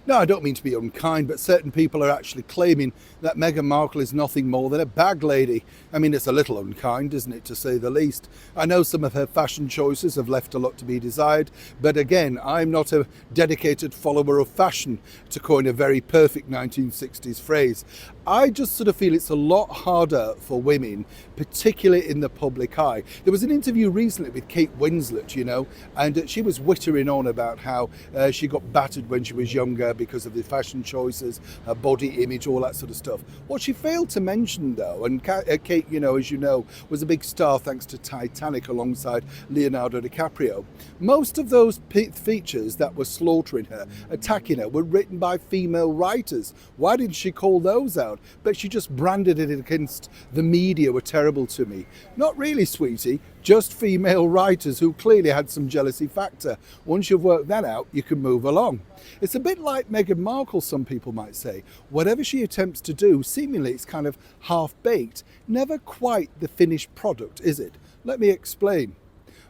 Now, I don't mean to be unkind, but certain people are actually claiming that Meghan Markle is nothing more than a bag lady. I mean, it's a little unkind, isn't it, to say the least? I know some of her fashion choices have left a lot to be desired, but again, I'm not a dedicated follower of fashion, to coin a very perfect 1960s phrase. I just sort of feel it's a lot harder for women, particularly in the public eye. There was an interview recently with Kate Winslet, and she was wittering on about how she got battered when she was younger because of the fashion choices, her body image, all that sort of stuff. What she failed to mention, though, and Kate, as you know, was a big star thanks to Titanic alongside Leonardo DiCaprio. Most of those features that were slaughtering her, attacking her, were written by female writers. Why didn't she call those out? But she just branded it against the media were terrible to me. Not really, sweetie, just female writers who clearly had some jealousy factor. Once you've worked that out, you can move along. It's a bit like Meghan Markle, some people might say. Whatever she attempts to do, seemingly it's kind of half-baked. Never quite the finished product, is it? Let me explain.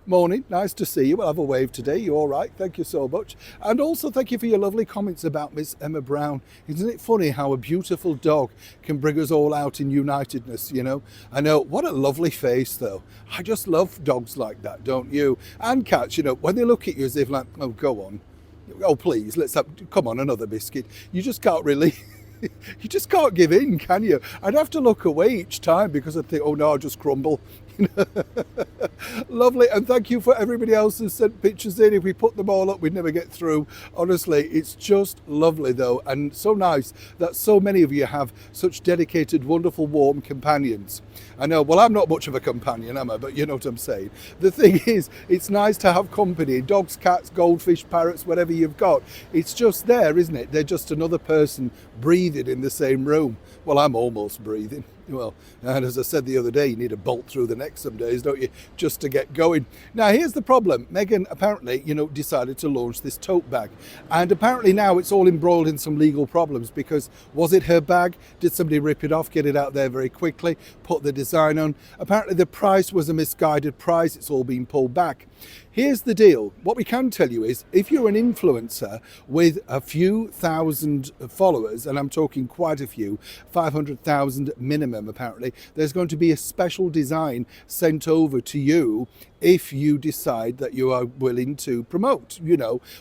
Morning, nice to see you. We'll have a wave today. You all right? Thank you so much. And also thank you for your lovely comments about Miss Emma Brown. Isn't it funny how a beautiful dog can bring us all out in unitedness, I know, what a lovely face though. I just love dogs like that, don't you? And cats, when they look at you as if like, oh, go on. Oh, please, come on, another biscuit. You just can't really... You just can't give in, can you? I'd have to look away each time because I'd think, oh no, I'll just crumble. Lovely, and thank you for everybody else who sent pictures in. If we put them all up, we'd never get through. Honestly, it's just lovely though, and so nice that so many of you have such dedicated, wonderful, warm companions. I know, well, I'm not much of a companion, am I? But you know what I'm saying. The thing is, it's nice to have company. Dogs, cats, goldfish, parrots, whatever you've got. It's just there, isn't it? They're just another person breathing in the same room. Well, I'm almost breathing. Well, and as I said the other day, you need a bolt through the neck some days, don't you, just to get going. Now, here's the problem. Meghan apparently, decided to launch this tote bag. And apparently now it's all embroiled in some legal problems because was it her bag? Did somebody rip it off, get it out there very quickly, put the design on? Apparently the price was a misguided price. It's all been pulled back. Here's the deal. What we can tell you is if you're an influencer with a few thousand followers, and I'm talking quite a few, 500,000 minimum apparently, there's going to be a special design sent over to you if you decide that you are willing to promote,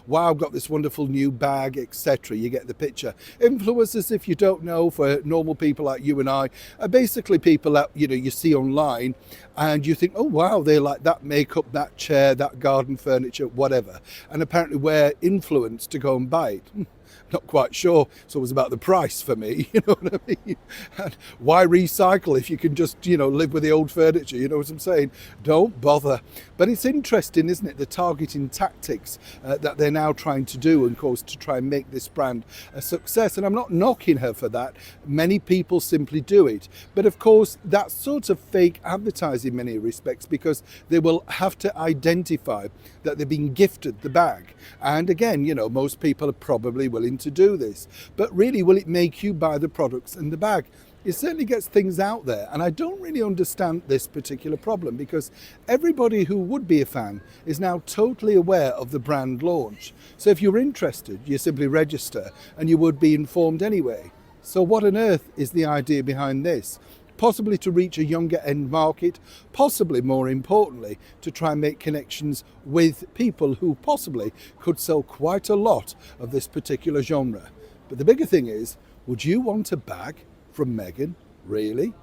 wow, I've got this wonderful new bag, etc. You get the picture. Influencers, if you don't know, for normal people like you and I, are basically people that, you see online and you think, oh, wow, they like that makeup, that chair, that garden furniture, whatever. And apparently we're influenced to go and buy it. Not quite sure. It's always about the price for me, you know what I mean? And why recycle if you can just, live with the old furniture, you know what I'm saying? Don't bother. But it's interesting, isn't it, the targeting tactics that they're now trying to do, and of course, to try and make this brand a success. And I'm not knocking her for that. Many people simply do it. But of course, that's sort of fake advertising in many respects because they will have to identify that they've been gifted the bag. And again, most people are probably willing to do this, but really, will it make you buy the products in the bag? It certainly gets things out there, and I don't really understand this particular problem because everybody who would be a fan is now totally aware of the brand launch. So if you're interested, you simply register and you would be informed anyway. So what on earth is the idea behind this? Possibly to reach a younger end market, possibly more importantly, to try and make connections with people who possibly could sell quite a lot of this particular genre. But the bigger thing is, would you want a bag from Meghan? Really?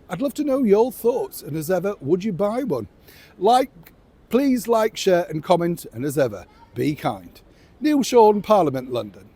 I'd love to know your thoughts, and as ever, would you buy one? Please like, share and comment, and as ever, be kind. Neil Sean, Parliament, London.